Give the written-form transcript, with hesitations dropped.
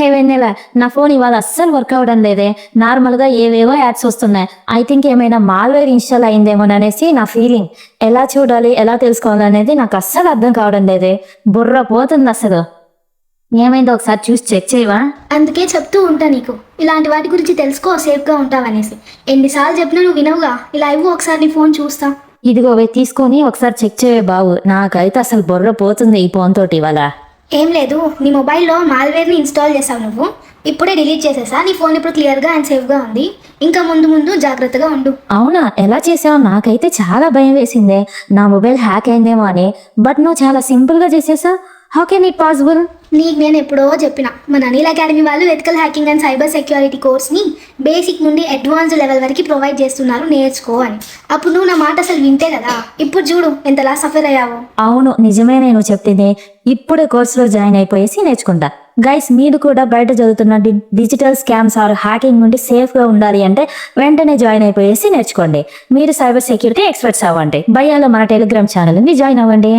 హే వెన్నెల, నా ఫోన్ ఇవాళ అస్సలు వర్క్ అవడం లేదే. నార్మల్గా ఏవేవో యాడ్స్ వస్తున్నాయి. ఐ థింక్ ఏమైనా మాల్వేర్ ఇన్స్టాల్ అయిందేమోననేసి నా ఫీలింగ్. ఎలా చూడాలి, ఎలా తెలుసుకోవాలనేది నాకు అస్సలు అర్థం కావడం లేదే. బుర్ర పోతుంది అసలు. ఏమైందో ఒకసారి చూసి చెక్ చేయవా? అందుకే చెప్తూ ఉంటా నీకు, ఇలాంటి వాటి గురించి తెలుసుకో, సేఫ్గా ఉంటావనేసి. ఎన్నిసార్లు చెప్పినా నువ్వు వినవుగా. ఇలా ఇవ్వు ఒకసారి నీ ఫోన్ చూస్తా. ఇదిగో తీసుకొని ఒకసారి చెక్ చేయవే బాబు. నాకైతే అసలు బుర్ర పోతుంది ఈ ఫోన్ తోటి ఇవాళ. ఏం లేదు, నీ మొబైల్లో మాల్వేర్ని ఇన్స్టాల్ చేసావు నువ్వు. ఇప్పుడే డిలీట్ చేసేసా. నీ ఫోన్ ఇప్పుడు క్లియర్గా అండ్ సేఫ్గా ఉంది. ఇంకా ముందు ముందు జాగ్రత్తగా ఉండు. అవునా, ఎలా చేసావు? నాకైతే చాలా భయం వేసిందే నా మొబైల్ హ్యాక్ అయిందేమో అని. బట్ నువ్వు చాలా సింపుల్గా చేసేసా. How can it possible? నీకు నేను ఎప్పుడో చెప్పిన, మన అనిల్ అకాడమీ వాళ్ళు ethical hacking and cyber security కోర్స్ని బేసిక్ నుండి అడ్వాన్స్డ్ లెవెల్ వరకు ప్రొవైడ్ చేస్తున్నారు, నేర్చుకో అని. అప్పుడు నువ్వు నా మాట అసలు వింటే కదా. ఇప్పుడు చూడు ఎంతలా సఫర్ అయ్యావో. అవును, నిజమే. నేను చెప్పింది ఇప్పుడే కోర్సులో జాయిన్ అయిపోయేసి నేర్చుకుంటా. గైస్, మీరు కూడా బయట చదువుతున్న డిజిటల్ స్కామ్స్ ఆర్ హ్యాకింగ్ నుండి సేఫ్గా ఉండాలి అంటే వెంటనే జాయిన్ అయిపోయేసి నేర్చుకోండి. మీరు సైబర్ సెక్యూరిటీ ఎక్స్పర్ట్స్ అవ్వండి. భయాలో మన టెలిగ్రామ్ ఛానల్ని జాయిన్ అవ్వండి.